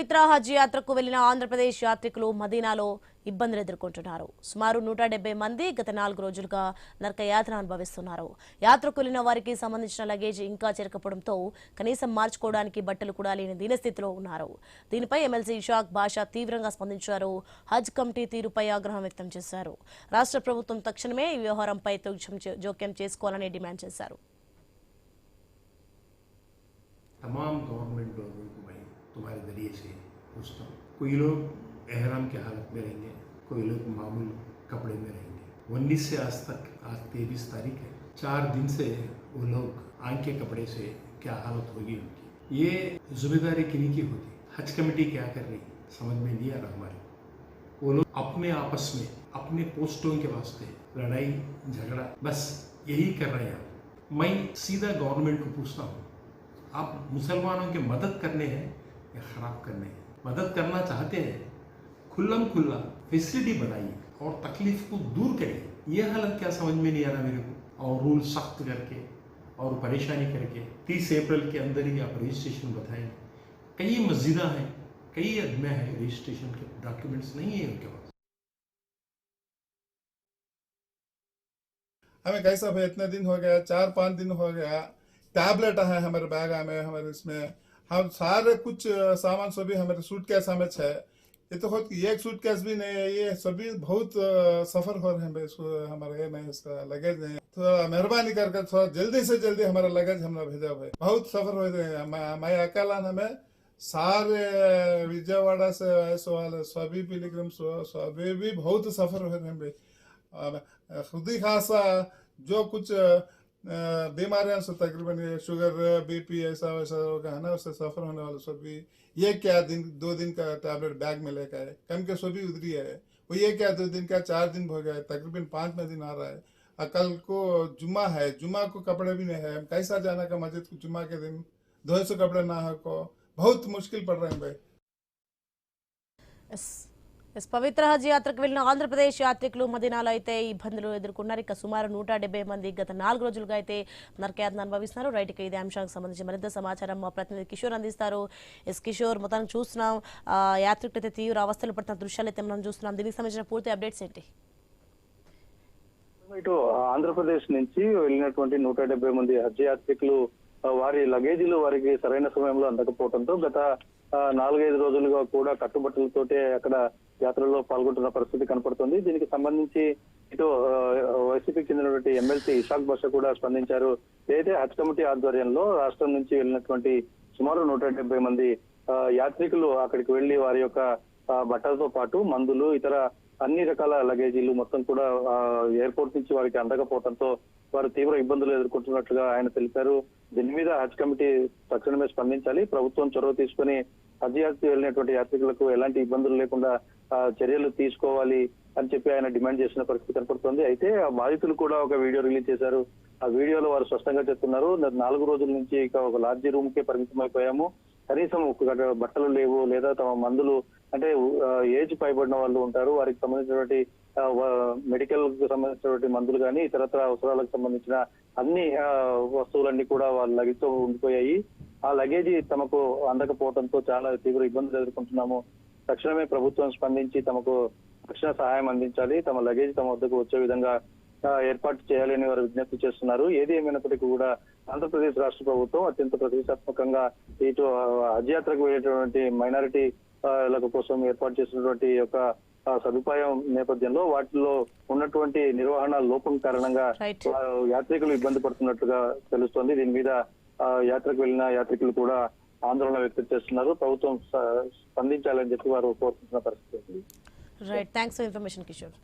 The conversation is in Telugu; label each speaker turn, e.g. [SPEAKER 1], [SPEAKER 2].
[SPEAKER 1] పవిత్ర హజ్ యాత్రకు వెళ్లిన ఆంధ్రప్రదేశ్ యాత్రికులు మదీనాలో ఇబ్బందులు ఎదుర్కొంటున్నారు. సుమారు 170 మంది గత 4 రోజులుగా నరకయాతన అనుభవిస్తున్నారు. యాత్రకు వెళ్లిన వారికి సంబంధించిన లగేజ్ ఇంకా చేరకపోవడంతో కనీసం మార్చుకోవడానికి బట్టలు కూడా లేని దీనస్థితిలో ఉన్నారు. దీనిపై ఎమ్మెల్సీ ఇషాక్ బాషా తీవ్రంగా స్పందించారు. హజ్ కమిటీ తీరుపై ఆగ్రహం వ్యక్తం చేశారు. రాష్ట్ర ప్రభుత్వం తక్షణమే ఈ వ్యవహారంపై జోక్యం చేసుకోవాలని డిమాండ్ చేశారు.
[SPEAKER 2] तमाम गवर्नमेंट लोगों को मैं तुम्हारे जरिए से पूछता हूँ, कोई लोग एहराम की हालत में रहेंगे, कोई लोग मामूल कपड़े में रहेंगे। 19 से आज तक, आज 23 तारीख है, 4 दिन से वो लोग आग के कपड़े से क्या हालत होगी उनकी, ये जिम्मेदारी किन्हीं की होगी? हज कमेटी क्या कर रही समझ में नहीं आ रहा हमारे। वो लोग अपने आपस में अपने पोस्टों के वास्ते लड़ाई झगड़ा बस यही कर रहे हैं। मैं सीधा गवर्नमेंट को पूछता हूँ, आप मुसलमानों के मदद करने हैं या ख़राब करने हैं? मदद करना चाहते हैं, खुल्लम खुल्ला फैसिलिटी बनाइए और तकलीफ को दूर करिए। ये हालत क्या समझ में नहीं आ रहा मेरे को। और रूल सख्त करके और परेशानी करके 30 अप्रैल के अंदर ही आप रजिस्ट्रेशन बताएंगे। कई मस्जिदा हैं, कई अदमे हैं, रजिस्ट्रेशन के डॉक्यूमेंट्स नहीं है उनके पास।
[SPEAKER 3] हमें कैसा भाई, इतने दिन हो गया, 4-5 दिन हो गया, टैबलेट है हमारे बैग में, हमारे इसमें हम सारे कुछ सामान सभी हमारे सूटकेस हमें है। ये तो खुद एक सूटकेस भी नहीं है, ये सभी बहुत सफर हो रहे हैं भाई। हमारे में इसका लगेज नहीं है, थोड़ा मेहरबानी करके थोड़ा जल्दी से जल्दी हमारा लगेज हमने भेजा भाई। बहुत सफर हो रहे हैं, मैं अकेला हमें सारे विजयवाड़ा से ऐसे वाले सभी पिलग्रिम्स सभी भी बहुत सफर हो रहे हैं भाई। खुद ही खासा जो कुछ बीमारियां से तकरीबन शुगर बीपी ऐसा वैसा होगा है ना, उससे सफर होने वाले सभी ये क्या 2 दिन का टैबलेट बैग में लेकर आए, कम के सभी उधरी है। वो ये क्या 2 दिन का 4 दिन हो गया, तकरीबन 5वां दिन आ रहा है। कल को जुम्मा है, जुम्मा को कपड़े भी नहीं है, कैसा जाना का मस्जिद को जुम्मा के दिन 200 कपड़े ना हो को बहुत मुश्किल पड़ रहे हैं भाई।
[SPEAKER 1] పవిత్ర హజ్ యాత్రకు వెళ్లిన ఆంధ్రప్రదేశ్ యాత్రికులు మదీనాలో అయితే ఇబ్బందులు ఎదుర్కొన్నారు. ఇక సుమారు 170 మంది గత 4 రోజులుగా అయితే నరకయాతన అనుభవిస్తున్నారు. రైట్, ఇక ఇదే అంశానికి సంబంధించి మరింత సమాచారం మా ప్రతినిధి కిషోర్ అందిస్తారు. కిషోర్, మొత్తానికి చూస్తున్నాం యాత్రికులు అయితే తీవ్ర అవస్థలు పడుతున్న దృశ్యాలు అయితే మనం చూస్తున్నాం. దీనికి సంబంధించిన పూర్తి అప్డేట్స్ ఏంటి?
[SPEAKER 4] ఇటు ఆంధ్రప్రదేశ్ నుంచి వెళ్ళినటువంటి 170 మంది హజ్ యాత్రికులు వారి లగేజీలు వారికి సరైన సమయంలో అందకపోవడంతో గత 4-5 రోజులుగా కూడా కట్టుబట్టలతోటే అక్కడ యాత్రలో పాల్గొంటున్న పరిస్థితి కనపడుతుంది. దీనికి సంబంధించి ఇటు వైసీపీకి చెందినటువంటి ఎమ్మెల్సీ ఇషాక్ బాషా కూడా స్పందించారు. ఏదైతే హజ్ కమిటీ ఆధ్వర్యంలో రాష్ట్రం నుంచి వెళ్ళినటువంటి సుమారు 170 మంది యాత్రికులు అక్కడికి వెళ్లి వారి యొక్క బట్టలతో పాటు మందులు, ఇతర అన్ని రకాల లగేజీలు మొత్తం కూడా ఎయిర్పోర్ట్ నుంచి వారికి అందకపోవడంతో వారు తీవ్ర ఇబ్బందులు ఎదుర్కొంటున్నట్లుగా ఆయన తెలిపారు. దీని మీద హజ్ కమిటీ తక్షణమే స్పందించాలి, ప్రభుత్వం చొరవ తీసుకుని హజ్ యాత్రకు వెళ్ళినటువంటి యాత్రికులకు ఎలాంటి ఇబ్బందులు లేకుండా చర్యలు తీసుకోవాలి అని చెప్పి ఆయన డిమాండ్ చేసిన పరిస్థితి కనపడుతుంది. అయితే ఆ బాధితులు కూడా ఒక వీడియో రిలీజ్ చేశారు. ఆ వీడియోలో వారు స్పష్టంగా చెప్తున్నారు, 4 రోజుల నుంచి ఇక ఒక లాడ్జీ రూమ్ కే పరిమితం అయిపోయాము, కనీసం బట్టలు లేవు, లేదా తమ మందులు అంటే ఏజ్ పైబడిన వాళ్ళు ఉంటారు, వారికి సంబంధించినటువంటి మెడికల్ కు సంబంధించినటువంటి మందులు కానీ ఇతరత్ర అవసరాలకు సంబంధించిన అన్ని వస్తువులన్నీ కూడా వాళ్ళ లగేజ్ తో ఉండిపోయాయి. ఆ లగేజీ తమకు అందకపోవడంతో చాలా తీవ్ర ఇబ్బందులు ఎదుర్కొంటున్నాము, తక్షణమే ప్రభుత్వం స్పందించి తమకు తక్షణ సహాయం అందించాలి, తమ లగేజ్ తమ వద్దకు వచ్చే విధంగా ఏర్పాటు చేయాలని వారు విజ్ఞప్తి చేస్తున్నారు. ఏది ఏమైనప్పటికీ కూడా ఆంధ్రప్రదేశ్ రాష్ట్ర ప్రభుత్వం అత్యంత ప్రతిష్టాత్మకంగా ఇటు హజ్ యాత్రకు వెళ్ళేటువంటి మైనారిటీల కోసం ఏర్పాటు చేసినటువంటి యొక్క సదుపాయం నేపథ్యంలో వాటిలో ఉన్నటువంటి నిర్వహణ లోపం కారణంగా యాత్రికులు ఇబ్బంది పడుతున్నట్లుగా తెలుస్తోంది. దీని మీద యాత్రకు వెళ్లిన యాత్రికులు కూడా ఆందోళన వ్యక్తం చేస్తున్నారు. ప్రభుత్వం స్పందించాలని చెప్పి వారు కోరుకుంటున్న పరిస్థితి.
[SPEAKER 1] Right, thanks for information Kishore.